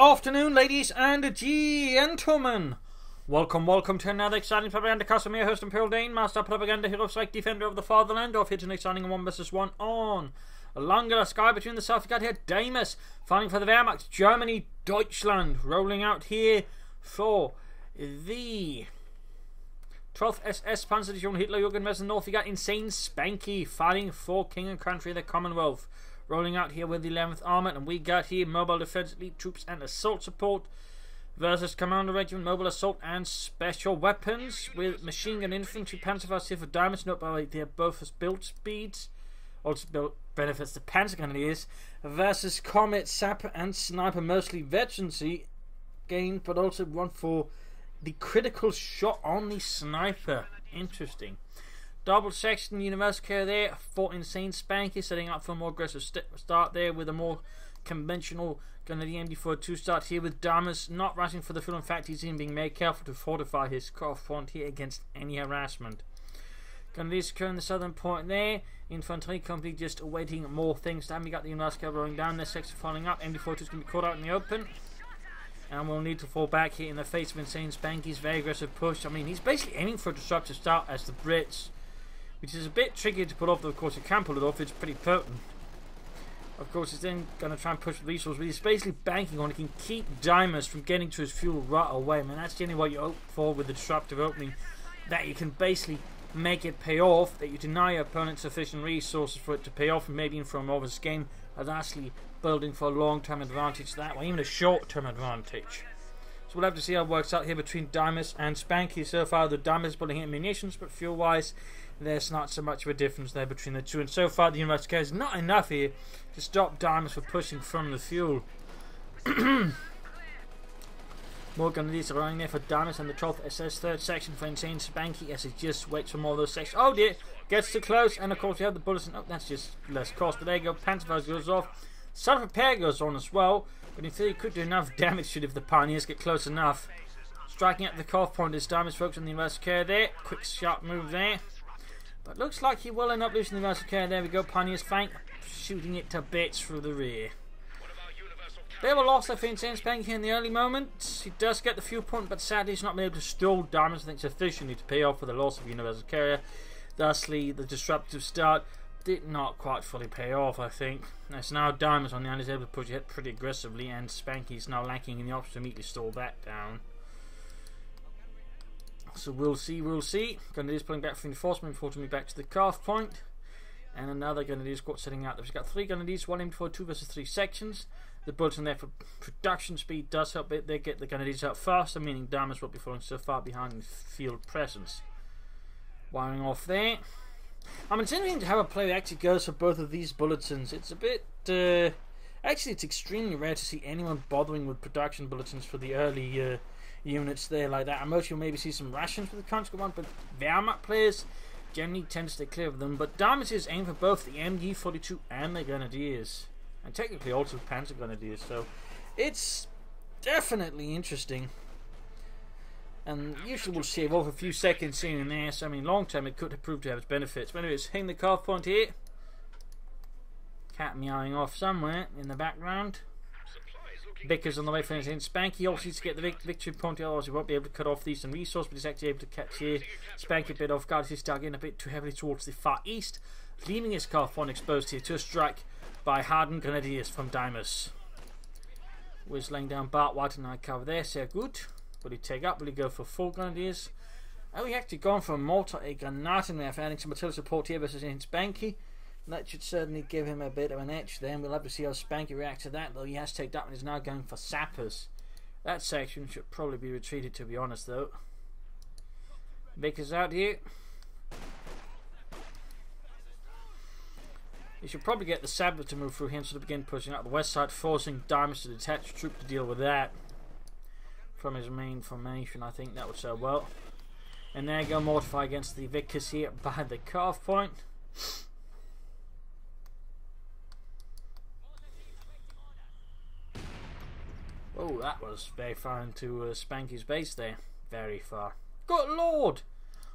afternoon, ladies and gentlemen. Welcome to another exciting Propagandacast. I'm your host, Imperial Dane, Master Propaganda Hero Strike Defender of the Fatherland. Off here tonight, signing a 1 vs 1 on Langraskaya between the south. We got here Deimos fighting for the Wehrmacht, Germany, Deutschland, rolling out here for the 12th SS Panzer Division Hitler Jugend North. We got insane Spanky fighting for King and Country, the Commonwealth, rolling out here with the 11th Armour, and we got here Mobile Defense Elite Troops and Assault Support versus Commando Regiment, Mobile Assault and Special Weapons, with Machine Gun Infantry, Panzerfaust here for Deimos. Note by the way, they're both as build speeds, also build benefits the Panzer Grenadiers, versus Comets, Sapper and Sniper, mostly veterancy gained, but also one for the critical shot on the Sniper. Interesting. Double section University there for insane Spanky, setting up for a more aggressive start there with a more conventional Grenadier MD42 start here with Deimos not rushing for the field. In fact, he's even being made careful to fortify his core front here against any harassment. Grenadiers securing the southern point there. Infantry company just awaiting more things to happen. We got the University rolling down, their section falling up. MD42 is going to be caught out in the open, and we'll need to fall back here in the face of insane Spanky's very aggressive push. I mean, he's basically aiming for a disruptive start as the Brits, which is a bit tricky to pull off, though of course you can pull it off, it's pretty potent. Of course, he's then going to try and push the resource, but he's basically banking on he can keep Deimos from getting to his fuel right away. I mean, that's generally what you hope for with the disruptive opening, that you can basically make it pay off, that you deny your opponent sufficient resources for it to pay off, and maybe in for a more of a game, and actually building for a long-term advantage that way, even a short-term advantage. So we'll have to see how it works out here between Deimos and Spanky. So far, the Deimos is building munitions, but fuel-wise, there's not so much of a difference there between the two. And so far, the University is not enough here to stop Deimos from pushing from the fuel. More Grenadiers are running there for Deimos and the 12th SS 3rd section for insane Spanky as he just waits for more of those sections. Oh dear, gets too close, and of course we have the bulletin. Oh, that's just less cost, but there you go. Panzerfaust goes off. Self-repair goes on as well, but in theory could do enough damage if the Pioneers get close enough. Striking at the cuff point is Deimos, folks, on the University there. Quick sharp move there, but looks like he will end up losing the University. There we go. Pioneers flank, shooting it to bits through the rear. They were lost, I think, Insane Spanky in the early moments. He does get the few point, but sadly he's not been able to stall Deimos, I think, sufficiently to pay off for the loss of Universal Carrier. Thusly, the disruptive start did not quite fully pay off, I think. As now Deimos on the end is able to push it pretty aggressively, and Spanky's now lacking in the option to immediately stall that down. So we'll see. Grenadiers pulling back from the reinforcement, unfortunately back to the calf point. And another Grenadier squad setting out. We've got 3 Grenadiers, 1 aimed for 2 versus 3 sections. The bulletin there for production speed does help it. They get the Grenadiers out faster, meaning Deimos will be falling so far behind in field presence. Wiring off there. I'm intending to have a play that actually goes for both of these bulletins. It's a bit actually it's extremely rare to see anyone bothering with production bulletins for the early units there like that. I'm you'll maybe see some rations for the conscript one, but Wehrmacht players generally tend to stay clear of them. But Deimos is aiming for both the MG42 and the Grenadiers, and technically also Panzer Grenadiers, so it's definitely interesting. And usually we'll save off a few seconds here and there, so I mean long term it could have proved to have its benefits. But anyways, hitting the calf point here. Cat meowing off somewhere in the background. Vickers on the way for insane Spanky. Also needs to get the victory point here, otherwise he won't be able to cut off the eastern resource, but he's actually able to catch here. Spanky a bit off guard, he's stuck in a bit too heavily towards the far east, leaving his calf point exposed here to a strike by hardened Grenadiers from Deimos. Wiz laying down Bart White and I cover there, sehr good. Will he take up? Will he go for 4 Grenadiers? Oh, he actually gone for a mortar, a Granatenwerfer, adding some artillery support here versus in Spanky. That should certainly give him a bit of an edge then. We'll have to see how Spanky reacts to that, though he has taken up and is now going for sappers. That section should probably be retreated, to be honest, though. Vickers out here. You should probably get the Sabbath to move through here to begin pushing out the west side, forcing Deimos to detach a troop to deal with that from his main formation. I think that would serve well. And there you go, mortify against the Vickers here by the calf point. Oh, that was very far into Spanky's base there. Very far. Good lord!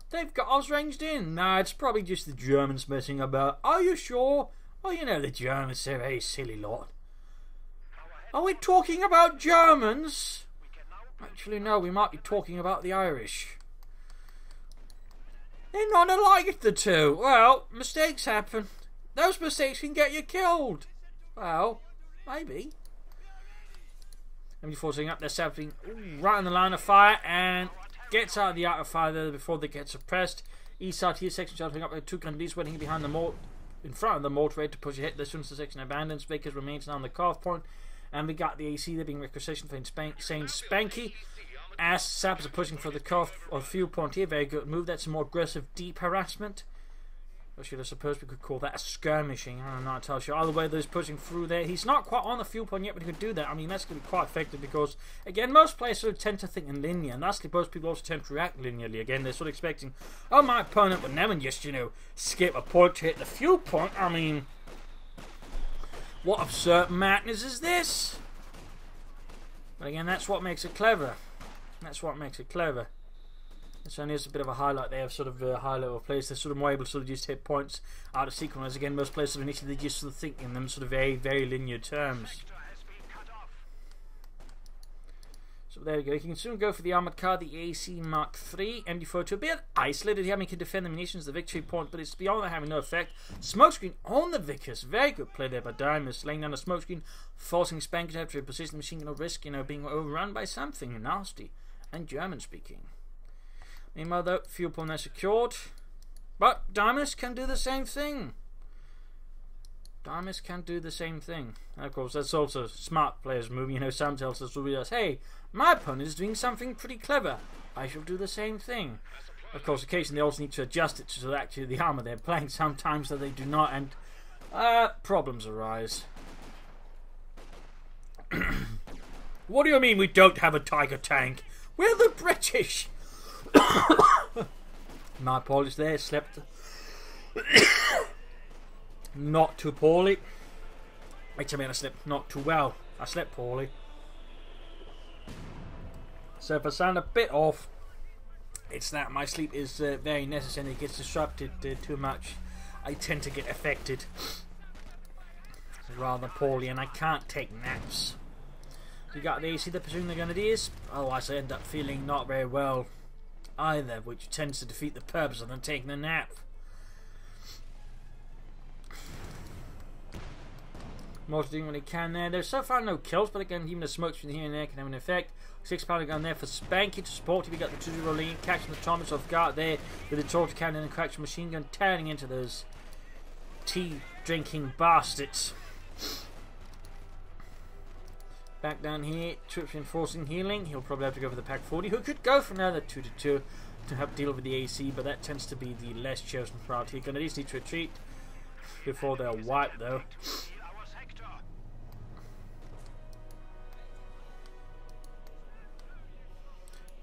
They've got us ranged in. Nah, it's probably just the Germans messing about. Are you sure? Oh, you know the Germans are a very silly lot. Are we talking about Germans? Actually, no, we might be talking about the Irish. They're not alike, the two. Well, mistakes happen. Those mistakes can get you killed. Well, maybe. MG4 setting up, they're stepping right on the line of fire and gets out of the arc of fire there before they get suppressed. East side here, section jumping up with two grenadiers waiting behind the mortar, in front of the mortar ready to push ahead. As soon as the section abandons, Vickers remains now on the cutoff point. And we got the AC there being requisitioned for saying Spanky. As Sappers are pushing for the cutoff or fuel point here. Very good move. That's a more aggressive deep harassment. Or should I suppose we could call that a skirmishing? I don't know, I'll tell you. Either way, there's pushing through there. He's not quite on the fuel point yet, but he could do that. I mean, that's going to be quite effective because, again, most players sort of tend to think in linear, and lastly, most people also tend to react linearly. Again, they're sort of expecting, oh, my opponent would never just, you know, skip a point to hit the fuel point. I mean, what absurd madness is this? But again, that's what makes it clever. That's what makes it clever. So here's a bit of a highlight there of sort of high level players. They're sort of more able to sort of just hit points out of sequence. Again, most players sort of initially they just sort of think in them sort of very, very linear terms. So there we go. You can soon go for the armoured car, the AC Mark III. MD42 a bit isolated here. I mean, can defend the munitions, the victory point, but it's beyond that having no effect. Smokescreen on the Vickers. Very good play there by Deimos. Laying down the smokescreen, forcing Spanky to have to position the machine gun at risk, you know, being overrun by something nasty and German speaking. Meanwhile, though, fuel point is secured. But Deimos can do the same thing. Deimos can do the same thing. And of course, that's also smart players moving. You know, some tells us, realize, hey, my opponent is doing something pretty clever. I shall do the same thing. Of course, occasionally they also need to adjust it to actually the armour they're playing. Sometimes that they do not, and problems arise. What do you mean we don't have a Tiger tank? We're the British! My apologies there, slept not too poorly. Which I mean I slept not too well. I slept poorly. So if I sound a bit off, it's that my sleep is very necessary. It gets disrupted too much. I tend to get affected rather poorly and I can't take naps. You got the AC, they're pursuing the grenadiers. Otherwise I end up feeling not very well either, which tends to defeat the purpose of them taking a nap. Most doing what he can there. There's so far no kills, but again, even the smokes from here and there can have an effect. 6-pounder gun there for Spanky to support. We got the 2-0 lead, catching the Thomas off guard there with the torch cannon and cracked machine gun, turning into those tea drinking bastards. Back down here, troops reinforcing healing. He'll probably have to go for the Pack 40, who could go for another 2-2 to help deal with the AC, but that tends to be the less chosen route here. Gonna need to retreat before they're wiped, though.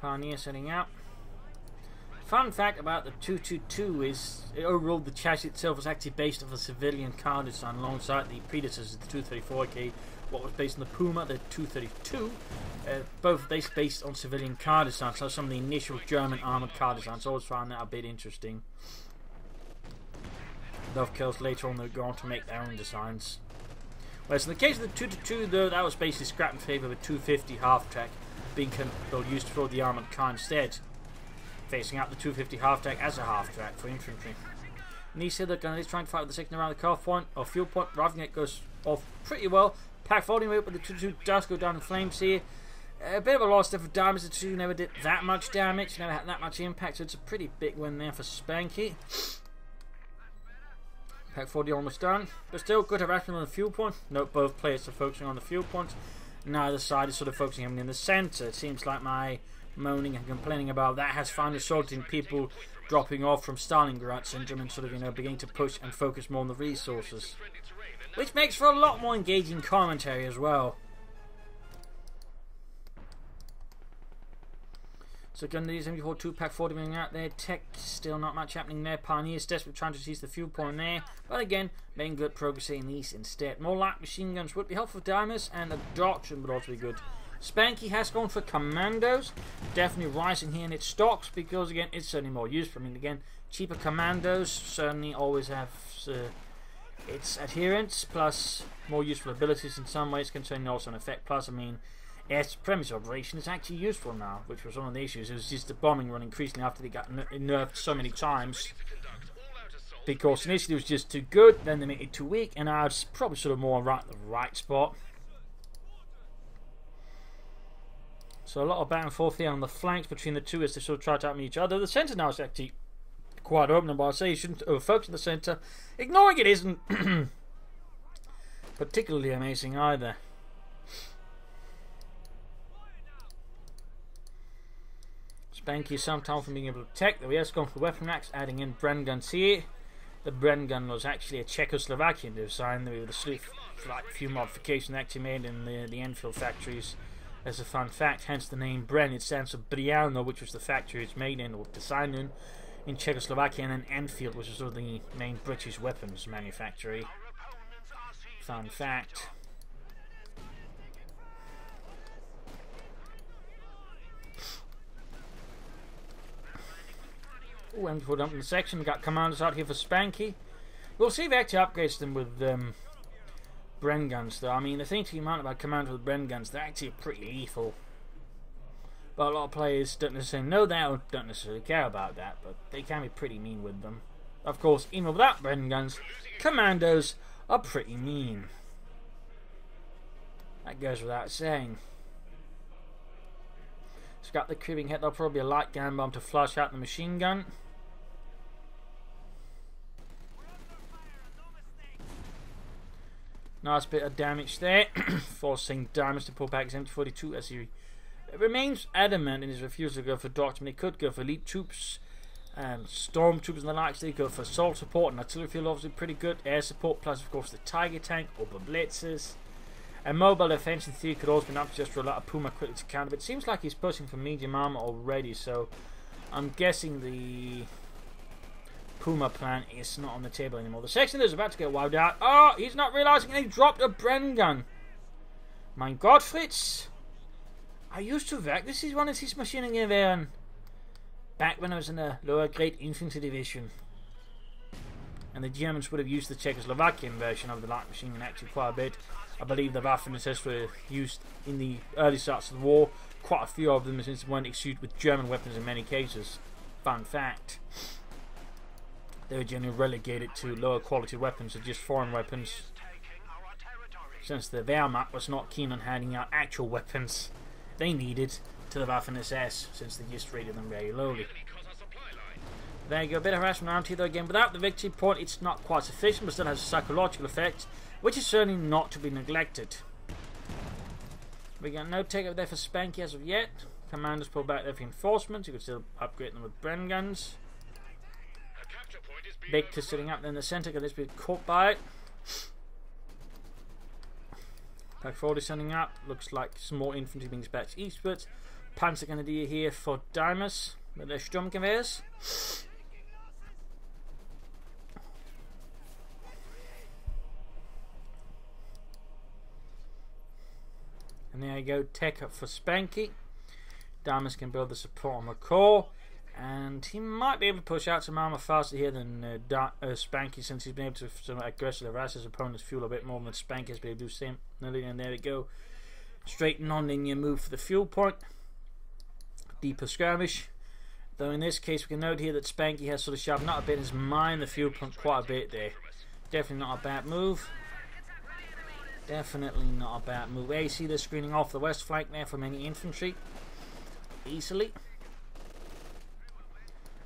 Pioneer setting out. Fun fact about the 222 is overall the chassis itself was actually based off a civilian car design alongside the predecessors, the 234K. What was based on the Puma, the 232, both based on civilian car design. So some of the initial German armoured car designs. I always found that a bit interesting. Though of course later on they go on to make their own designs. Whereas in the case of the 222 though, that was basically scrapped in favour of a 250 half-track being used for the armoured car instead. Facing out the 250 half-track as a half-track for infantry. And he said that he's trying to fight with the second around the car point or fuel point. Raving it goes off pretty well. Pack 40 move, but the 2-2 does go down in flames here. A bit of a loss there for damage. The 2 never did that much damage, never had that much impact, so it's a pretty big win there for Spanky. Pack 40 almost done, but still good harassment on the fuel point. Note both players are focusing on the fuel point. Neither side is sort of focusing on in the centre. It seems like my moaning and complaining about that has finally resulted in people dropping off from Stalingrad syndrome and sort of, you know, beginning to push and focus more on the resources. Which makes for a lot more engaging commentary as well. So Grenadiers MG4 2-pack 40 moving out there. Tech still not much happening there. Pioneers desperate trying to seize the fuel point there. But again, making good progress in the east instead. More light machine guns would be helpful for Deimos, and a Doctrine would also be good. Spanky has gone for Commandos. Definitely rising here in its stocks because again, it's certainly more useful. I mean, again, cheaper Commandos certainly always have It's adherence plus more useful abilities in some ways, concerning also an effect plus. I mean, air supremacy operation is actually useful now, which was one of the issues. It was just the bombing run increasingly after they got nerfed so many times. Because initially it was just too good, then they made it too weak, and now it's probably sort of more right the right spot. So a lot of back and forth here on the flanks between the two as they sort of try to outmeet each other. The centre now is actually quite open, but I say you shouldn't over-focus on the centre. Ignoring it isn't particularly amazing either. Spanky is sometimes from being able to protect, though he has gone for weapon racks, adding in Bren guns here. The Bren gun was actually a Czechoslovakian design with a few modifications actually made in the Enfield factories. As a fun fact, hence the name Bren. It stands for Briano, which was the factory it's made in or designed in Czechoslovakia, and then Enfield, which was sort of the main British weapons manufacturer. Fun fact. Oh, and before dumping the section, we got commanders out here for Spanky. We'll see if he actually upgrades them with Bren guns, though. I mean, the thing to keep in mind about commanders with Bren guns, they're actually pretty lethal. But a lot of players don't necessarily know that or don't necessarily care about that, but they can be pretty mean with them. Of course, even without Bren guns, commandos are pretty mean. That goes without saying. It's got the cribbing head, there'll probably be a light gun bomb to flush out the machine gun. Nice bit of damage there, forcing Deimos to pull back his MT-42 as he remains adamant in his refusal to go for Doctrine. He could go for elite troops, storm troops and the likes. They go for assault support and artillery field, obviously pretty good. Air support plus, of course, the Tiger tank or the blitzers. And mobile defense in theory could also be enough just for a lot of Puma quickly to counter. But it seems like he's pushing for medium armor already, so I'm guessing the Puma plan is not on the table anymore. The section is about to get wiped out. Oh, he's not realizing he dropped a Bren gun. Mein Gott, Fritz. I used to work with one of these Maschinengewehren back when I was in a lower grade infantry division. And the Germans would have used the Czechoslovakian version of the light machine gun actually quite a bit. I believe the Waffen-SS were used in the early starts of the war. Quite a few of them since they weren't issued with German weapons in many cases. Fun fact. They were generally relegated to lower quality weapons or just foreign weapons, since the Wehrmacht was not keen on handing out actual weapons they needed to the Waffen-SS, since they just rated them very lowly. There you go, a bit of harassment around here though. Again, without the victory point it's not quite sufficient, but still has a psychological effect, which is certainly not to be neglected. We got no takeover there for Spanky as of yet. Commanders pull back their reinforcements. You can still upgrade them with Bren guns. Victor sitting up there in the centre, got this bit caught by it. Pack 40 sending up. Looks like some more infantry being dispatched eastwards. Panzergrenadier here for Deimos with their Sturmgewehrs. And there you go, tech up for Spanky. Deimos can build the support on the core. And he might be able to push out some armor faster here than Spanky, since he's been able to aggressively harass his opponent's fuel a bit more than Spanky has been able to do same. And there we go. Straight non-linear move for the fuel point. Deeper skirmish. Though in this case we can note here that Spanky has sort of sharpened up a bit and has mined the fuel point quite a bit there. Definitely not a bad move. Definitely not a bad move. You see they're screening off the west flank there from any infantry. Easily.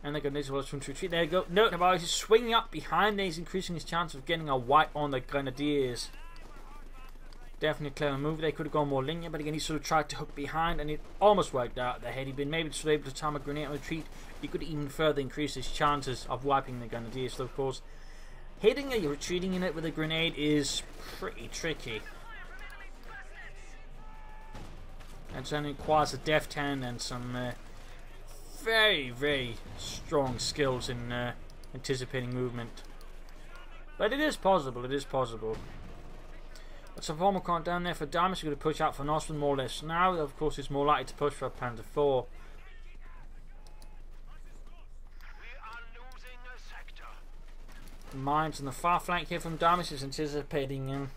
And they're going to need to retreat. There you go. Note about he's swinging up behind there. He's increasing his chance of getting a wipe on the Grenadiers. Definitely a clever move. They could have gone more linear, but again he sort of tried to hook behind and it almost worked out there. Had he been maybe sort of able to time a grenade on retreat, he could even further increase his chances of wiping the Grenadiers. So of course, hitting a retreating unit with a grenade is pretty tricky. And certainly requires a deft hand and some very, very strong skills in anticipating movement. But it is possible, it is possible. But some formal count down there for Deimos. You're going to push out for Nostrum more or less now. Of course, it's more likely to push for a Panther 4. mines on the far flank here from Deimos. Is anticipating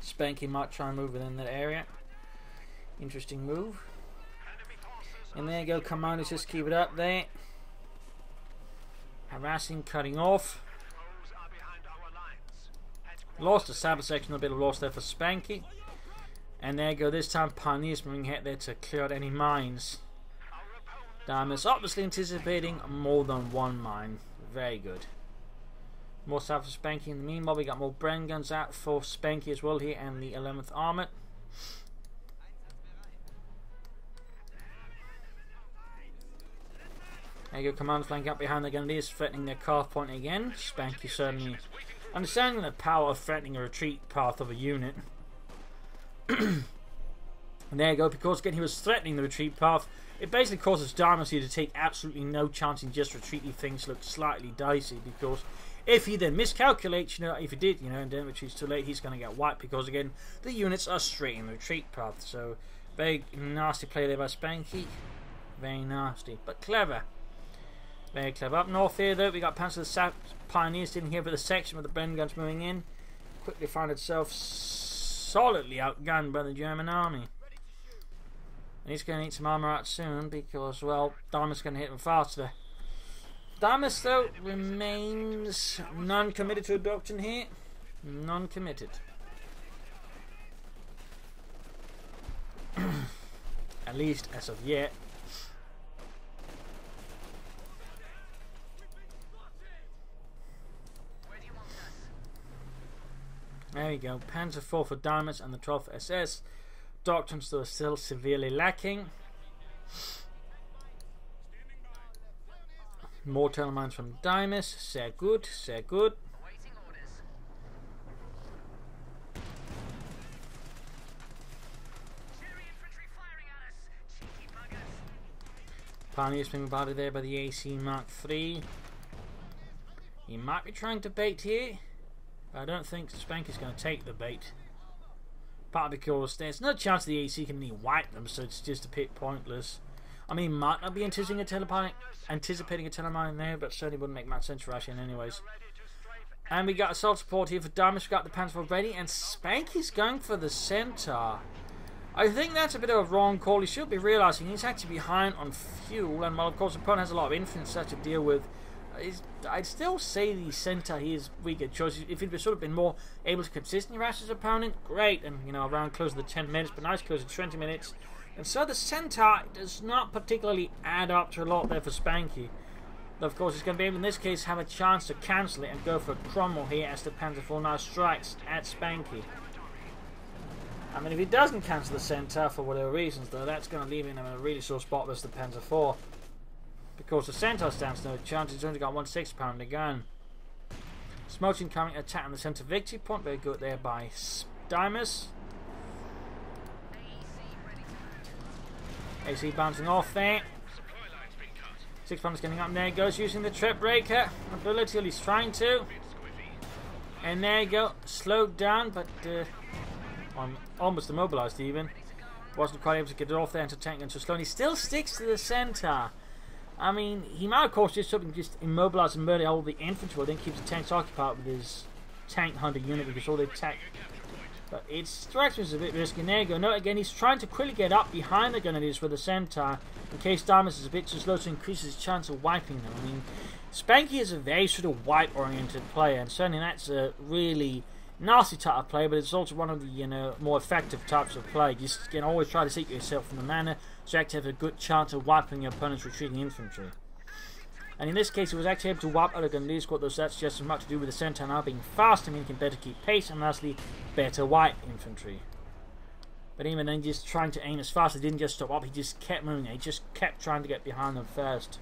Spanky might try and move within that area. Interesting move. And there you go, Commando, just keep it up there. Harassing, cutting off. Lost a sabre section, a bit of loss there for Spanky. And there you go, this time Pioneers moving ahead there to clear out any mines. Deimos obviously anticipating more than one mine. Very good. More south for Spanky. In the meanwhile, we got more Bren guns out for Spanky as well here, and the 11th Armored. There you go, Commando flank up behind the Grenadiers, threatening their carve point again. Spanky certainly understanding the power of threatening a retreat path of a unit. And there you go, because again he was threatening the retreat path, it basically causes Deimos here to take absolutely no chance in just retreating. Things look slightly dicey, because if he then miscalculates, if he did, and then retreats too late, he's going to get wiped, because again the units are straight in the retreat path. So very nasty play there by Spanky. Very nasty, but clever. Very clever. Up north here though, we got Panzer the Pioneers sitting here for the section with the Bren guns moving in. Quickly found itself solidly outgunned by the German army. And he's going to need some armour out soon, because, well, Deimos is going to hit him faster. Deimos, though, remains non-committed to a doctrine here. Non-committed. At least as of yet. There we go. Panzer IV for Deimos and the 12th SS. Doctrines though are still severely lacking. More tunnel mines from Deimos. Sehr good, sehr good. Pioneers being bombarded there by the AC Mark III. He might be trying to bait here. I don't think Spanky's going to take the bait. Partly because there's no chance the AC can really wipe them, so it's just a bit pointless. I mean, might not be anticipating a telemine there, but certainly wouldn't make much sense to rush in anyways. And we got assault support here for Deimos. We got the Panzer ready, and Spanky's going for the Centaur. I think that's a bit of a wrong call. He should be realising he's actually behind on fuel, and while of course the opponent has a lot of infantry to deal with, I'd still say the Centaur here is weaker choice. If he'd sort of been more able to consistently harass his opponent, great, and around close to the 10 minutes, but nice close to 20 minutes. And so the Centaur does not particularly add up to a lot there for Spanky. Though of course he's going to be able in this case have a chance to cancel it and go for a Cromwell here as the Panzer IV now strikes at Spanky. I mean, if he doesn't cancel the Centaur for whatever reasons though, that's going to leave him in a really sore spot with the Panzer IV. Because the Centaur stands no chance, he's only got 1 6-pounder gun. Smoking coming, attack on the centre victory point, very good there by Deimos. AC bouncing off there. 6-pounder's getting up, and there he goes, using the trip breaker ability, he's trying to. And there you go, slowed down, but almost immobilised even. Wasn't quite able to get it off there into tank and so slow, and he still sticks to the Centaur. I mean, he might of course just immobilise and murder all the infantry, then keeps the tanks occupied with his tank hunter unit because all the attack. But it strikes me as a bit risky. And there you go. No, again, he's trying to quickly get up behind the Grenadiers with the Centaur in case Deimos is a bit too slow to increase his chance of wiping them. I mean, Spanky is a very sort of wipe-oriented player, and certainly that's a really nasty type of play, but it's also one of the more effective types of play. Just always try to seek yourself from the manner so you actually have a good chance of wiping your opponent's retreating infantry. And in this case, he was actually able to wipe out a Grenadier squad, though, so that's just as much to do with the Centaur now being faster, meaning he can better keep pace, and lastly, better wipe infantry. But even then, just trying to aim as fast, he didn't just stop up, he just kept moving, he just kept trying to get behind them first.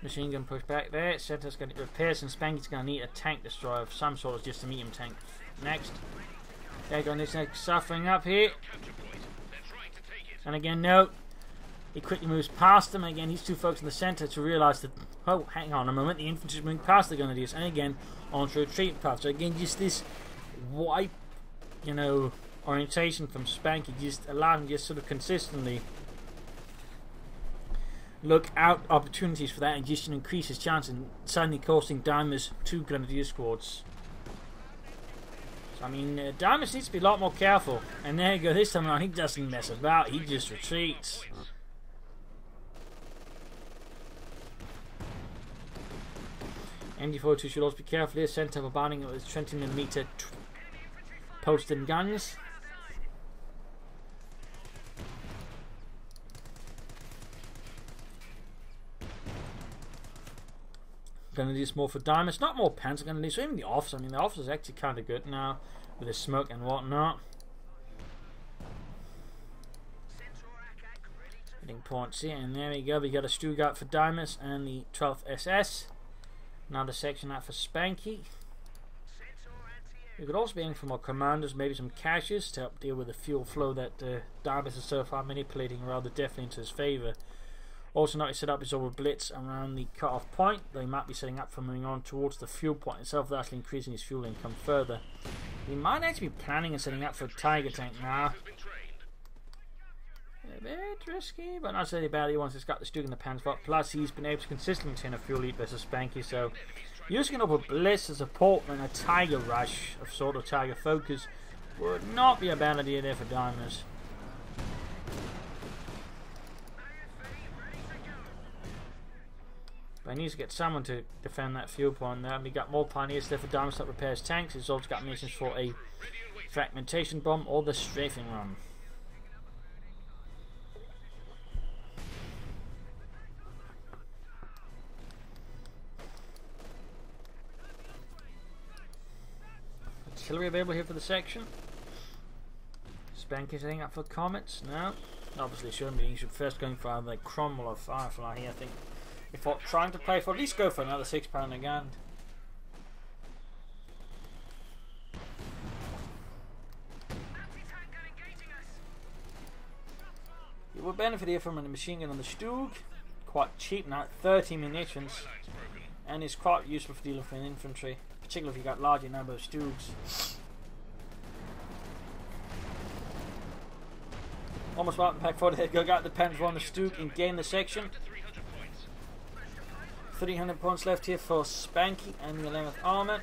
Machine gun push back there, Centaur's going to get repairs, and Spanky's going to need a tank destroyer of some sort, just a medium tank. Next. There you go, this next suffering up here. And again, no. He quickly moves past them. Again, he's too focused on the centre to realise that, oh, hang on a moment, the infantry's moving past the Grenadiers. And again, onto a retreat path. So again, just this wipe, orientation from Spanky just allowed him just sort of consistently look out opportunities for that and just increase his chance in suddenly costing Deimos 2 Grenadier squads. So, I mean, Deimos needs to be a lot more careful. And there you go, this time around he doesn't mess about, he just retreats. MD42 should also be careful here, sent up a bombing with 20mm posted guns. Gonna do more for Deimos, not more pens. Gonna do so. Even the officer. I mean, the officer's actually kind of good now with his smoke and whatnot. Hitting points here, and there we go. We got a Stuttgart for Deimos and the 12th SS. Another section out for Spanky. We could also be aiming for more commandos, maybe some caches to help deal with the fuel flow that Deimos is so far manipulating rather definitely into his favour. Also not to set up his over blitz around the cut-off point, though he might be setting up for moving on towards the fuel point itself, thus increasing his fuel income further. He might actually be planning on setting up for a Tiger tank now. A bit risky, but not so badly once it's got the Stug in the pan spot. Plus he's been able to consistently turn a fuel lead versus Spanky, so using an over blitz as a support and a Tiger rush of sort of Tiger focus would not be a bad idea there for Deimos. But he needs to get someone to defend that fuel point there. And we got more pioneers there for Deimos that repairs tanks. He's also got missions for a fragmentation bomb or the strafing run. Artillery available here for the section. Spanky's heading up for Comets now. Obviously, shouldn't be. He should first go for either Cromwell or Firefly here, I think. Before trying to play for, at least go for another £6 a gun. You will benefit here from a machine gun on the Stug. Quite cheap now, 30 munitions. And it's quite useful for dealing with infantry, particularly if you've got larger number of Stugs. Almost right in pack forward here. Go get the pens on the Stug and gain the section. 300 points left here for Spanky and the 11th Armour.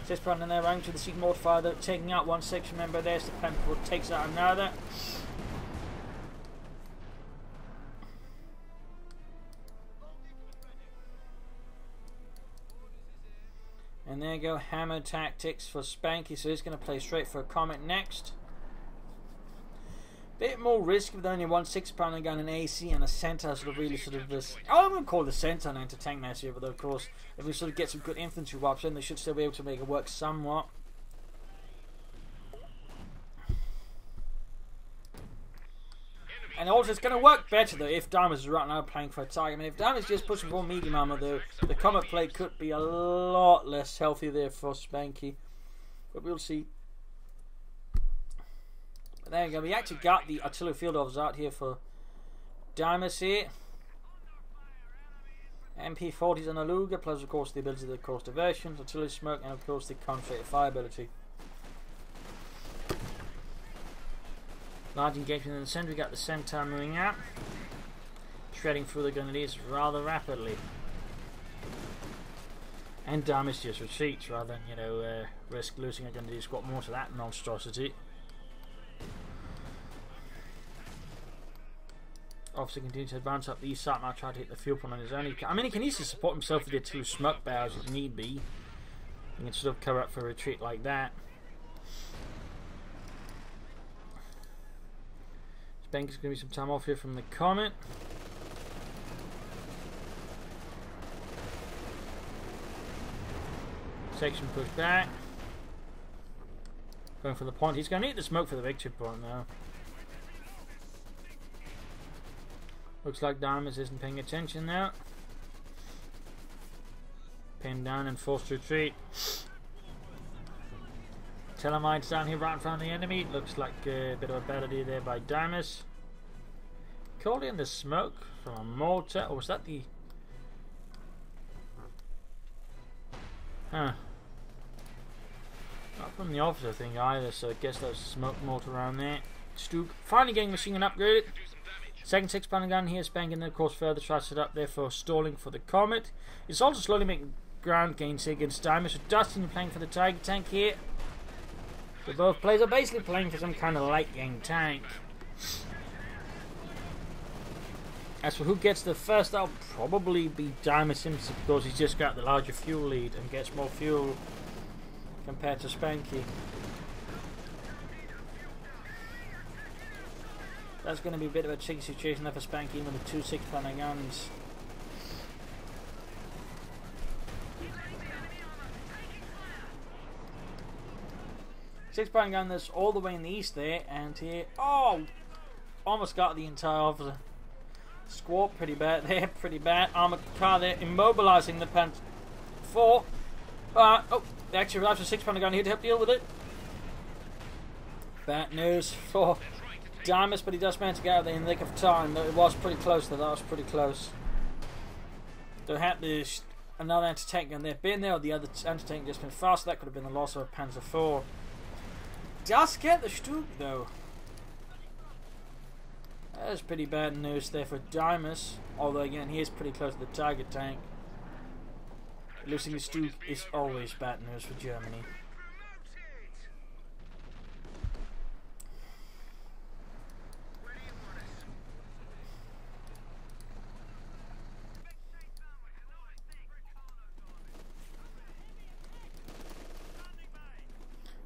6 points in their rank to the Seek Mortifier, though, taking out one section member there. So the Pentacle takes out another. And there you go, hammer tactics for Spanky. So he's going to play straight for a Comet next. Bit more risky with only one £6 gun, an AC, and a Centaur sort of really sort of this. I wouldn't call the Centaur an anti-tank mass here, but of course, if we sort of get some good infantry wipes in, they should still be able to make it work somewhat. And also, it's going to work better though if Deimos is right now playing for a Tiger. I mean, if Deimos is just pushing for medium armor though, the Comet play could be a lot less healthy there for Spanky. But we'll see. But there you go, we actually got the artillery field officers out here for Deimos here. MP40s on a Luger, plus of course the ability of the course diversion, artillery smoke, and of course the concentrated fire ability. Large engagement in the centre, we got the Centaur moving out, shredding through the Grenadiers rather rapidly. And Deimos just retreats rather than, you know, risk losing a Grenadier squad more to that monstrosity. Obviously continues to advance up the east side, and I'll try to hit the fuel point on his own. I mean, he can easily support himself with the 2 smoke barrels if need be. He can sort of cover up for a retreat like that. Spanky's going to be some time off here from the Comet. Section pushed back. Going for the point. He's going to need the smoke for the victory point now. Looks like Deimos isn't paying attention now. Pinned down and forced to retreat. Telemine's down here right in front of the enemy. Looks like a bit of a bad idea there by Deimos. Called in the smoke from a mortar. Or was that the... Huh. Not from the officer thing either, so I guess there's smoke mortar around there. Stu finally getting machine gun upgraded. Second 6-pounder gun here, Spanking, of course, further tries to set up there for stalling for the Comet. It's also slowly making ground gains here against Deimos. So Dustin playing for the Tiger tank here. So both players are basically playing for some kind of light gang tank. As for who gets the first, that'll probably be Deimos Simpson, because he's just got the larger fuel lead and gets more fuel compared to Spanky. That's going to be a bit of a tricky situation there for Spanky with the 2 6-pounder guns. Six-pounder gun that's all the way in the east there, and here, oh, almost got the entire officer. Squawk pretty bad there, pretty bad. Armored car there, immobilizing the Panther 4. Oh, they actually arrives a 6-pounder gun here to help deal with it. Bad news for Deimos, but he does manage to get out there in the nick of time. Though it was pretty close, though. That was pretty close. There had this another anti-tank gun there. Been there, or the other anti-tank just been faster. That could have been the loss of a Panzer 4. Does get the Stug, though. That is pretty bad news there for Deimos. Although, again, he is pretty close to the Tiger tank. Losing the Stug is always bad news for Germany.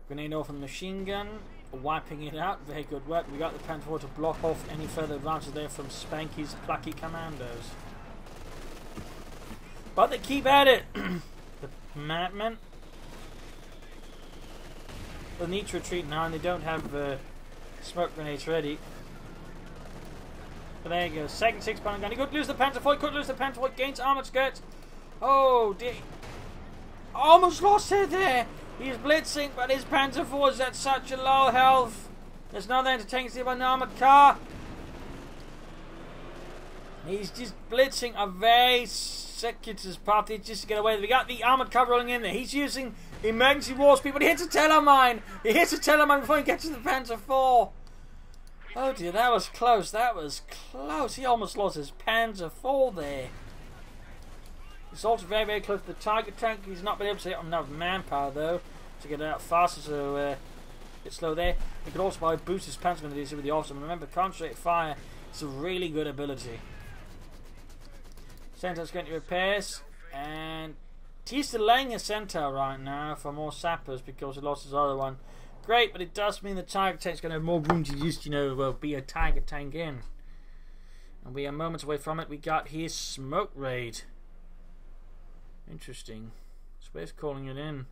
Grenade off on the machine gun, wiping it out. Very good work. We got the Panther 4 to block off any further advances there from Spanky's plucky commandos. But they keep at it. The madmen. They need to retreat now, and they don't have smoke grenades ready. But there you go. Second 6-pounder gun. He could lose the Panther 4. He could lose the Panther 4. Gains armored skirts. Oh dear. Almost lost it there. He's blitzing, but his Panzer 4 is at such a low health. There's another anti-tank here by an armored car. He's just blitzing a very circuitous path just to get away. We got the armored car rolling in there. He's using emergency war speed, but he hits a Tellermine. He hits a Tellermine before he gets to the Panzer 4. Oh dear, that was close. That was close. He almost lost his Panzer 4 there. He's also very, very close to the Tiger tank. He's not been able to hit on enough manpower, though, to get out faster, so it's slow there. He could also probably boost his Panzer ability with the awesome. Remember, concentrate fire is a really good ability. Centaur's going to repairs, and he's delaying a Centaur right now for more sappers because he lost his other one. Great, but it does mean the Tiger tank's going to have more room to just, be a Tiger tank in. And we are moments away from it. We got his smoke raid. Interesting. Space calling it in.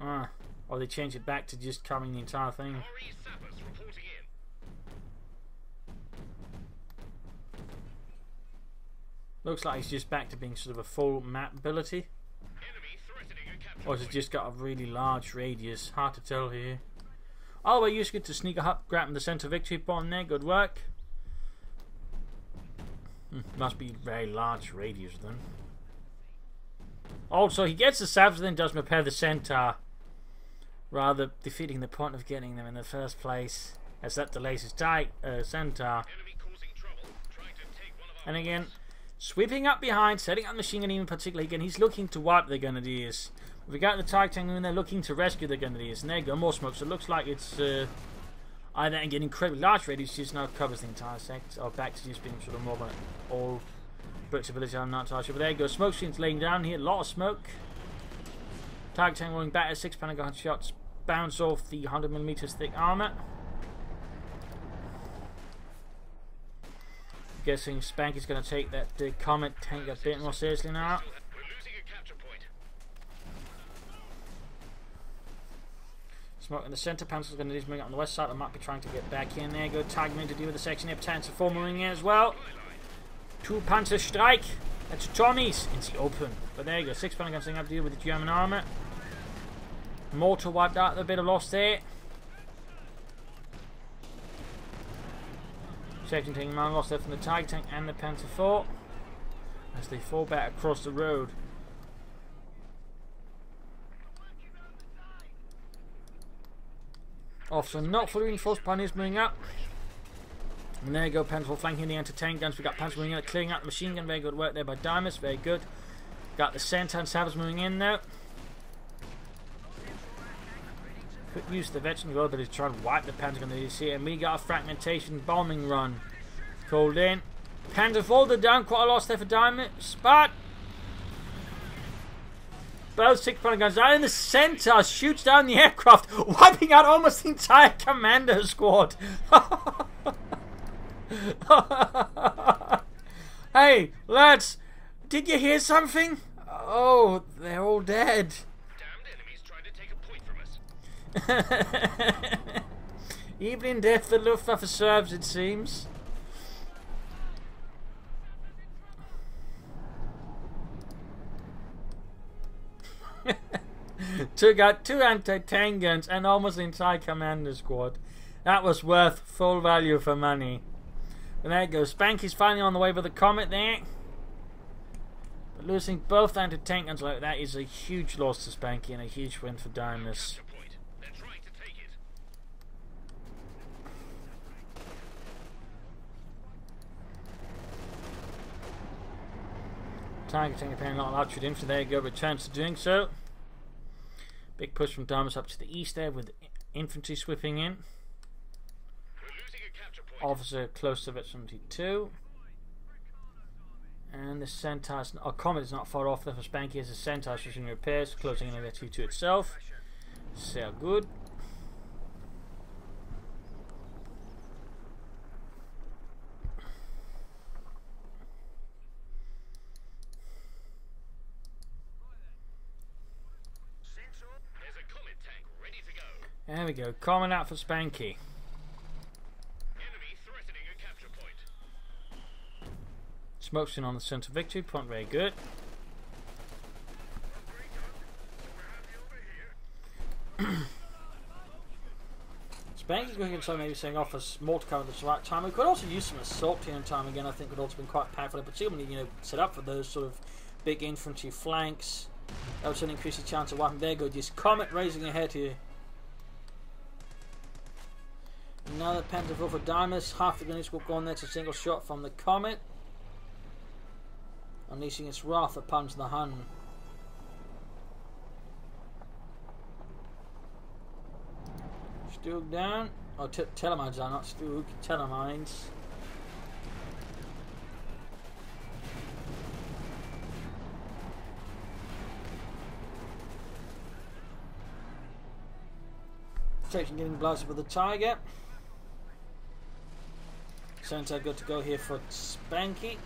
Or they change it back to just covering the entire thing. Looks like he's just back to being sort of a full map ability. Or has it just got a really large radius? Hard to tell here. All the way used to sneak up, grabbing the center victory point there. Good work. Must be very large radius then. Also, he gets the salvage, then does repair the Centaur, rather defeating the point of getting them in the first place, as that delays his Centaur. And again, sweeping up behind, setting up machine gun even particularly. Again, he's looking to wipe the Grenadiers. We got the Tiger tank in there looking to rescue the Grenadiers, and there you go, more smoke. So it looks like it's either an incredibly large radius just now covers the entire sector, or back to just being sort of more of an all British ability. I'm not entirely sure, but there you go. Smoke screens laying down here, a lot of smoke. Tiger tank rolling back as 6-pounder gun shots bounce off the 100mm thick armor. Guessing Spanky's going to take that Comet tank a bit more seriously now. Smoke in the centre. Panzer's going to moving up on the west side. I might be trying to get back in there. Go Tiger in to deal with the section here. Panzer 4 moving in as well. 2 Panzer strike. That's Tommies into the open. But there you go. 6-pounder gun thing up to deal with the German armour. Mortar wiped out. A bit of loss there. Section taking man lost there from the Tiger tank and the Panzer 4 as they fall back across the road. Officer not fully reinforced, pioneers moving up. And there you go, Panzer flanking the anti-tank guns. We got Panzer moving out, clearing out the machine gun. Very good work there by Deimos, very good. Got the Centaur and Sabres moving in now. Could use the veteran road, but he's trying to wipe the Panzer gun that you see. And we got a fragmentation bombing run called in. Panzer folded down, quite a loss there for Deimos. But both 6-pounder guns down in the Centaur shoots down the aircraft, wiping out almost the entire Commando squad. Hey, lads, did you hear something? Oh, they're all dead. Damned enemies trying to take a point from us. Even in death, the Luftwaffe serves, it seems. Got 2 anti-tank guns and almost the entire Commander squad. That was worth full value for money. And there it goes. Spanky's finally on the way with the Comet there. But losing both anti-tank guns like that is a huge loss to Spanky and a huge win for Deimos. Targeting apparently not allowed to infantry. There you go, but chance of doing so. Big push from Deimos up to the east there with infantry sweeping in. Officer close to vet 72. And the Centaur's, Comet is not far off there for Spanky as the Centaur switching repairs, closing in vet 2 itself. So good. There we go, Comet out for Spanky. Enemy threatening a capture point. Smokes in on the centre victory point, very good. Spanky's going to try maybe saying off a mortar cover at the right time. We could also use some assault here and time again. I think would also been quite powerful, particularly set up for those sort of big infantry flanks. That would certainly increase the chance of wiping. There you go, just Comet raising ahead here. Another Panzer for Deimos. Half the units will go on there to a single shot from the Comet, unleashing its wrath upon the Hun. Stug down. Oh, Telemines are not Stug. Telemines. Section getting blasted with the Tiger. Centaur good to go here for Spanky.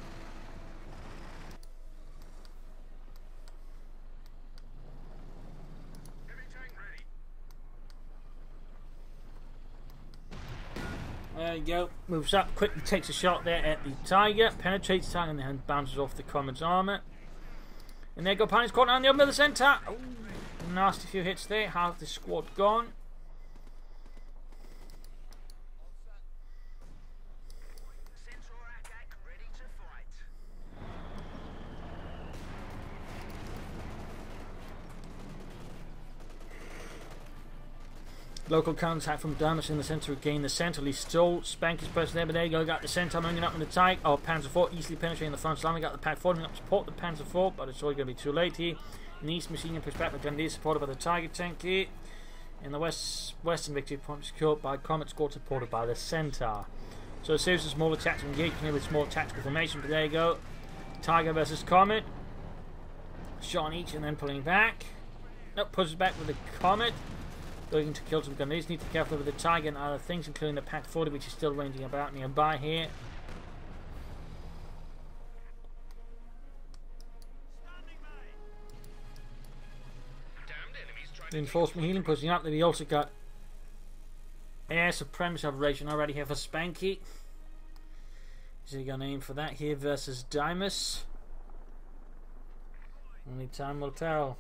There you go. Moves up quickly, takes a shot there at the Tiger. Penetrates Tiger and then bounces off the Comet's armour. And there you go, Panics caught down the other Centaur. Ooh, nasty few hits there. Half the squad gone. Local contact from Deimos in the centre again. The Centaur stole Spanky's person there, but there you go. Got the Centaur moving up in the Tiger. Oh, Panzer IV easily penetrating the front line. We got the Pack 4 moving up to support the Panzer IV, but it's already going to be too late here. In the east, machine gun pushed back by Grenadiers, supported by the Tiger tank here. In the western victory point secured by Comet squad, supported by the Centaur. So a series of small attacks engaging here with small tactical formation, but there you go. Tiger versus Comet. Shot on each and then pulling back. Nope, pushes back with the Comet. Looking to kill some Grenadiers. Need to be careful with the Tiger and other things, including the Pack 40, which is still ranging about nearby here. Reinforcement healing pushing up. We also got air supremacy operation already here for Spanky. Is he going to aim for that here versus Deimos? Only time will tell.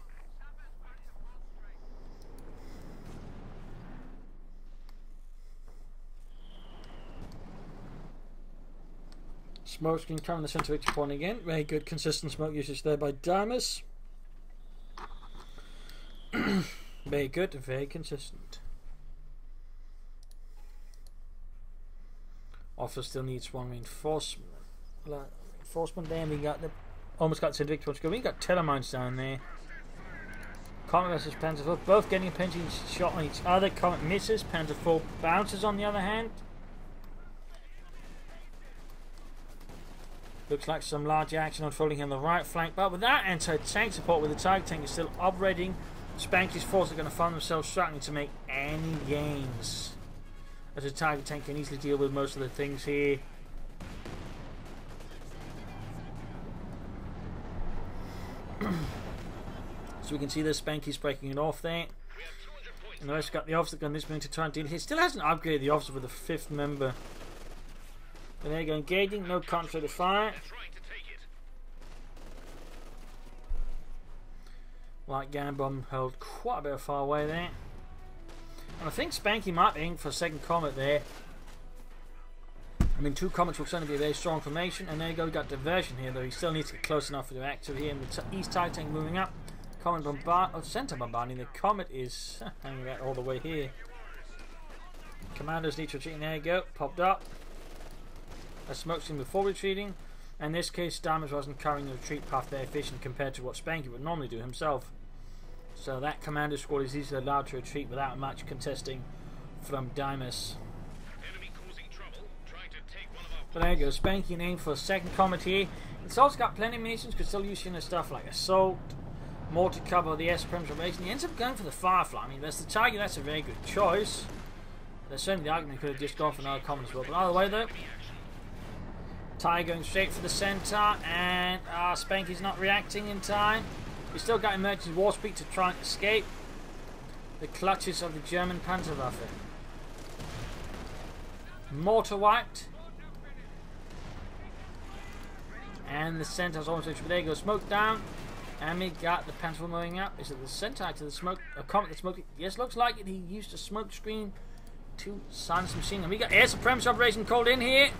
Smoke's going to come in the centre of each point again. Very good consistent smoke usage there by Deimos. Very good, very consistent. officer still needs one reinforcement. Reinforcement there, and we got the almost got to Victor. We got Telemines down there. Comet versus Panzer IV, both getting a pinching shot on each other. Comet misses, Panzer IV bounces on the other hand. Looks like some large action unfolding on the right flank, but with that anti-tank support, with the Tiger tank is still operating, Spanky's forces are going to find themselves struggling to make any gains, as the Tiger tank can easily deal with most of the things here. So we can see the Spanky's breaking it off there. And the rest got the officer gun this minute to try and deal. He still hasn't upgraded the officer with a 5th member. And there you go, engaging, no concentrated fire. Light gun bomb held quite a bit far away there. And I think Spanky might be aiming for a second Comet there. I mean, 2 Comets will certainly be a very strong formation. And there you go, we got diversion here, though he still needs to get close enough for the active here. And the East Tiger tank moving up. Comet center bombarding. The Comet is hanging out all the way here. Commandos need to retreat. And there you go, popped up. A smoke screen before retreating. In this case, Deimos wasn't carrying the retreat path very efficient compared to what Spanky would normally do himself. So that Commando squad is easily allowed to retreat without much contesting from Deimos. But there you go, Spanky and aim for a second Comet here. It's also got plenty of munitions, could still use stuff like assault, more to cover the S-Prem operation. He ends up going for the Firefly. I mean, there's the Tiger, that's a very good choice. There's certainly the argument could have just gone for another Comet as well. But either way though, Tiger going straight for the centre, and Spanky's not reacting in time. He's still got emergency war speed to try and escape the clutches of the German Panzerwaffe. Mortar wiped. And the centre is almost reached, but there you go, smoke down. And we got the Panzer moving up. Is it the centre to the smoke? A Comet that smoked? Yes, looks like it. He used a smoke screen to silence the machine. And we got air supremacy operation called in here.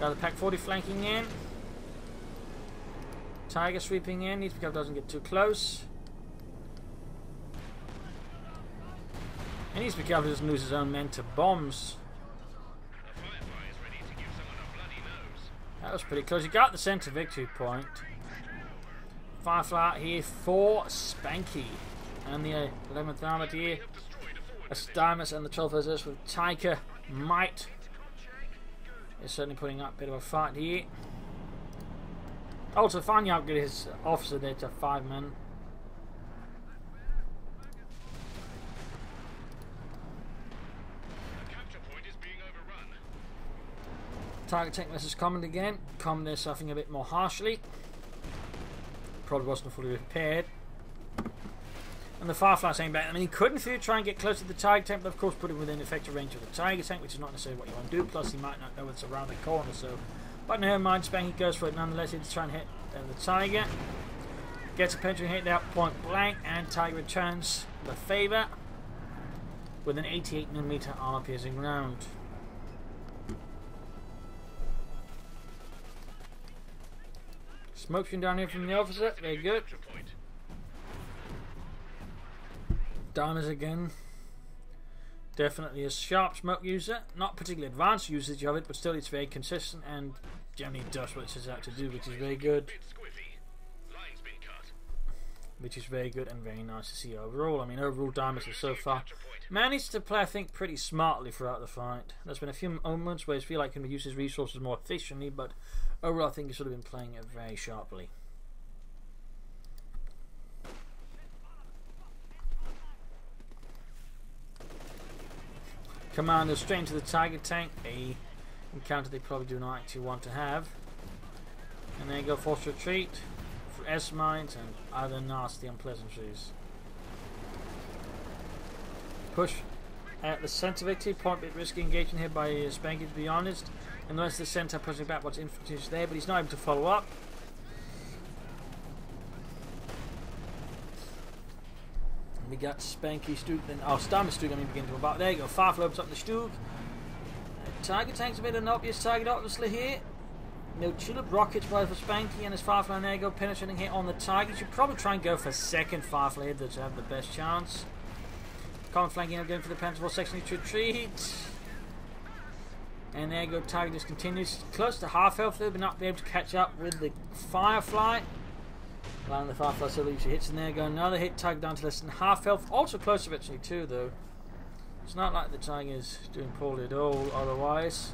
Got the Pack 40 flanking in. Tiger sweeping in. Needs to be careful doesn't get too close. He needs to be careful he doesn't lose his own men to bombs. That was pretty close. He got the centre victory point. Firefly out here for Spanky. And the 11th Armoured here. Deimos and the 12th SS with Tiger Might. Is certainly putting up a bit of a fight here. Also, finally upgraded his officer there to 5 men. Tiger tank versus Command again. Command is suffering a bit more harshly. Probably wasn't fully repaired. And the Firefly saying back. I mean, he could in theory try and get close to the Tiger tank, but of course put him within effective range of the Tiger tank, which is not necessarily what you want to do. Plus, he might not know it's around the corner. So, but never mind. Spanky goes for it nonetheless. He's trying to hit the Tiger. Gets a penetrating hit out point blank, and Tiger returns the favour with an 88mm armor piercing round. Smoke screen down here from the officer. Very good. Deimos again. Definitely a sharp smoke user. Not particularly advanced usage of it, but still it's very consistent and generally does what it sets out to do, which is very good. Which is very good and very nice to see overall. I mean, overall Deimos has so far managed to play, I think, pretty smartly throughout the fight. There's been a few moments where I feel like he can use his resources more efficiently, but overall I think he's sort of been playing it very sharply. Commando straight into the Tiger tank, a encounter they probably do not actually want to have. And there you go, forced retreat for S-mines and other nasty unpleasantries. Push at the centre victory, point bit risky engagement here by Spanky, to be honest. And the rest of the centre pushing back what's infantry is there, but he's not able to follow up. We got Spanky, Stug, then Deimos Stug, begin to about. There you go, Firefly opens up the Stug. Tiger tank's a bit of an obvious target, obviously, here. No tulip rockets by for Spanky and his Firefly, and there you go, penetrating hit on the Tiger. You should probably try and go for second Firefly here to have the best chance. Comet flanking up, going for the Panzer IV section to retreat. And there you go, target just continues. Close to half health there, but not be able to catch up with the Firefly. Allowing the Firefly still leaves your hits, and there you go, another hit, target down to less than half health. Also close eventually too, though. It's not like the target is doing poorly at all otherwise.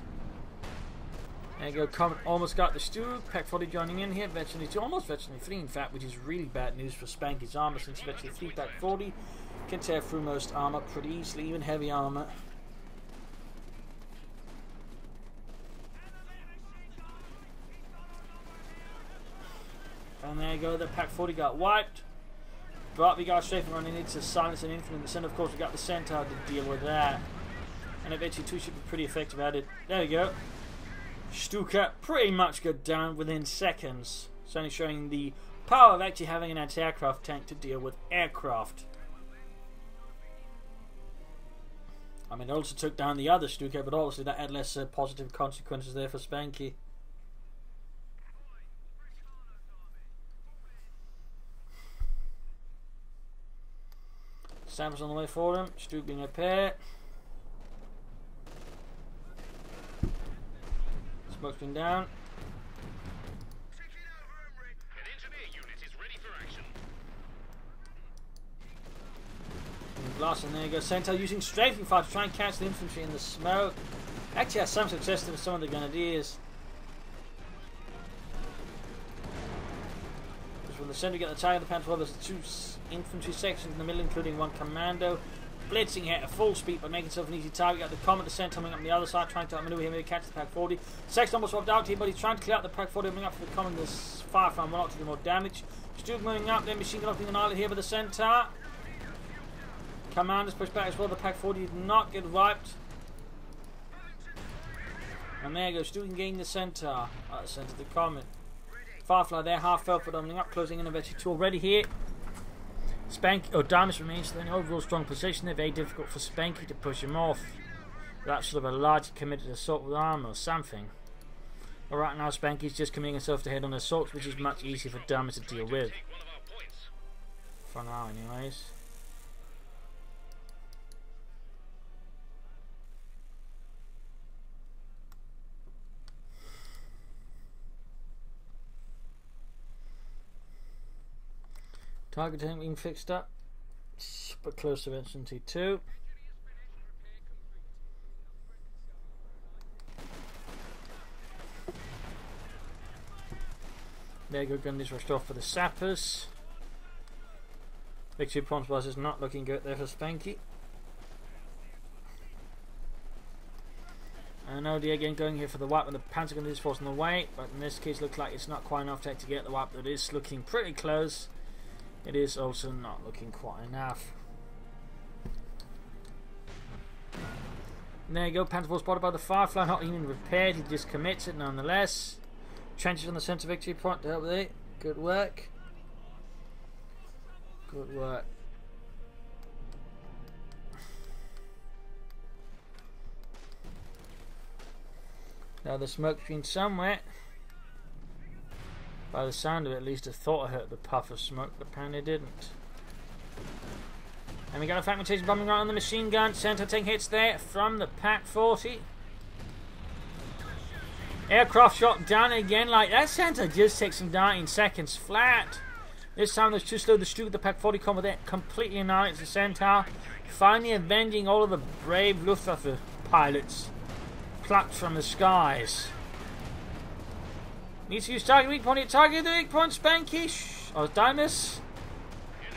There you go, Comet almost got the Stu. Pack 40 joining in here, virtually 2, almost virtually 3 in fact, which is really bad news for Spanky's armour, since virtually 3 Pack 40 can tear through most armour pretty easily, even heavy armour. And there you go, the Pack 40 got wiped. But we got a strafing running into silence and infantry in the centre. Of course, we got the Centaur to deal with that. And eventually 2 should be pretty effective at it. There we go. Stuka pretty much got down within seconds. Certainly showing the power of actually having an anti-aircraft tank to deal with aircraft. I mean, it also took down the other Stuka, but obviously that had less positive consequences there for Spanky. Samples on the way for him. Stu being repaired. Smoke's been down. An engineer unit is ready for action. Blast, and there you go. Centaur using strafing fire to try and catch the infantry in the smoke. Actually has some success with some of the grenadiers. From the centre, we get the target of the Panzer IV. There's 2 infantry sections in the middle, including 1 Commando. Blitzing here at full speed, but making himself an easy target. Got the Comet, the Centaur coming up on the other side, trying to outmaneuver him, maybe catch the Pack 40. Section almost swapped out here, but he's trying to clear out the Pack 40, coming up for the Comet. This Firefly will not to do more damage. Stu moving up, then machine gun opening an island here with the Centaur. Commandos pushed back as well. The Pack 40 did not get wiped. And there you go, Stu can gain the Centaur. The Centaur, the Comet. Firefly there, half fell, but opening up, closing in eventually 2 already here. Spanky, Deimos remains in an overall strong position. They're very difficult for Spanky to push him off. That's sort of a large committed assault with armour or something. But right now, Spanky's just committing himself to head on assaults, which is much easier for Deimos to deal with. For now, anyways. Target tank being fixed up, but close to eventually 2. There you go, gunneries rushed off for the sappers. Victory Ponce Buzz is not looking good there for Spanky. And OD again going here for the wipe, and the Panzer gun is forcing the way, but in this case looks like it's not quite enough to get the wipe, but it is looking pretty close. It is also not looking quite enough. And there you go, Panzer IV spotted by the Firefly, not even repaired, he just commits it nonetheless. Trenches on the centre victory point to help with it. Good work. Good work. Now the smoke's been somewhere. By the sound of it, at least I thought I heard the puff of smoke, but apparently didn't. And we got a fragmentation bombing right on the machine gun. Centaur taking hits there from the Pack 40. Aircraft shot down again like that. Centaur just takes them down in seconds flat. This time there's too slow to shoot. The Pack 40 combat there completely annihilates the Centaur. Finally avenging all of the brave Luftwaffe pilots plucked from the skies. Needs to use target weak point. Target the weak point, Spanky. Oh, Deimos.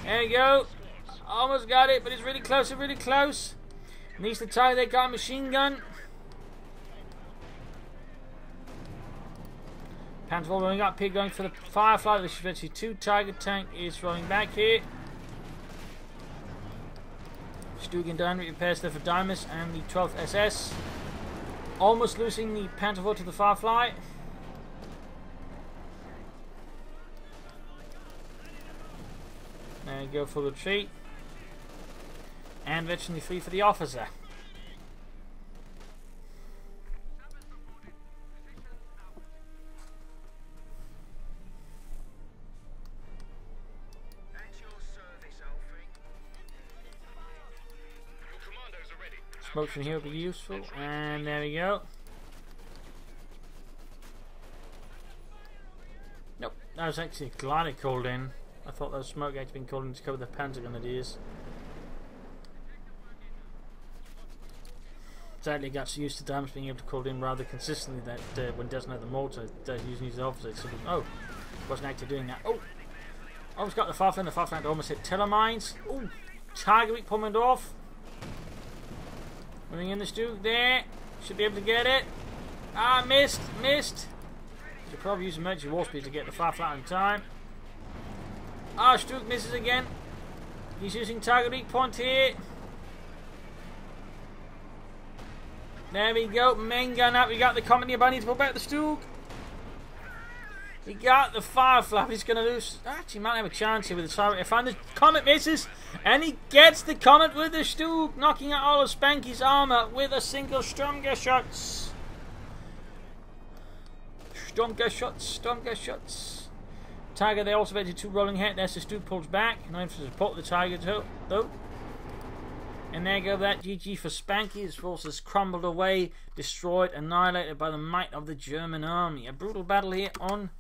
There you go. Almost got it, but it's really close. Really close. Needs to target that guy machine gun. Panzer IV rolling up here, going for the Firefly. This is eventually 2. Target tank is rolling back here. Stugan down, repairs there for Deimos and the 12th SS. Almost losing the Panzer IV to the Firefly. There you go, full retreat. And virtually 3 for the officer. smoke from here would be useful. And there we go. Nope, that was actually a glider called in. I thought that was smoke actually been called in to cover the Pentagon it is. Sadly got so used to Deimos being able to call in rather consistently that when it doesn't have the mortar, it usually uses the opposite. So, oh, wasn't actually doing that. Oh, almost got the Farflanger. The Farflanger almost hit Telemines. Oh, target weak pummeled off. Moving in the Stuke there. Should be able to get it. Ah, missed. Should probably use emergency war speed to get the Farflanger in time. Ah, Stuke misses again. He's using target weak point here. There we go. Main gun up. We got the Comet nearby. Need to pull back the Stuke. We got the Firefly. He's going to lose. Actually, might have a chance here with the target. If the Comet misses, and he gets the Comet with the Stuke, knocking out all of Spanky's armour with a single Sturmgeschütz. Sturmgeschütz. Tiger, they also made 2 rolling hit. There's the Stuke pulls back. No to support the Tiger though. And there go that GG for Spanky. His forces crumbled away, destroyed, annihilated by the might of the German army. A brutal battle here on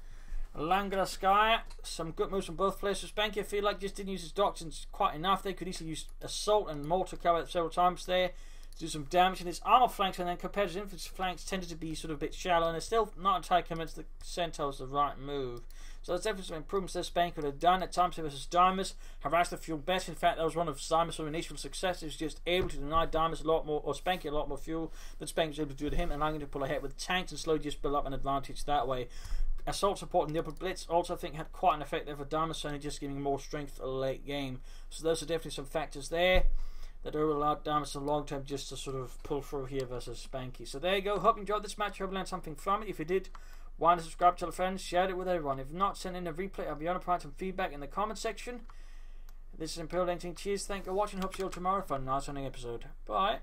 Langraskaya. Some good moves from both players. For Spanky, I feel like just didn't use his doctrines quite enough. They could easily use assault and mortar cover several times there to do some damage. And his armor flanks, and then compared to his infantry flanks, tended to be sort of a bit shallow, and they're still not entirely convinced the Centaur's the right move. So there's definitely some improvements that Spanky would have done. At times versus Deimos, harassed the fuel best. In fact, that was one of Deimos' initial successes. He was just able to deny Deimos a lot more, or Spanky a lot more fuel than Spanky was able to do to him, allowing him to pull ahead with tanks and slowly just build up an advantage that way. Assault support in the upper blitz also, I think, had quite an effect there for Deimos, only just giving more strength for the late game. So those are definitely some factors there that will allow Deimos in the long term just to sort of pull through here versus Spanky. So there you go. Hope you enjoyed this match. Hope you learned something from it. If you did, why not subscribe, tell a friend, share it with everyone. If not, send in a replay. I'll be on to provide some feedback in the comment section. This is Imperial Dancing. Cheers, thank you for watching. Hope to see you all tomorrow for a nice hunting episode. Bye.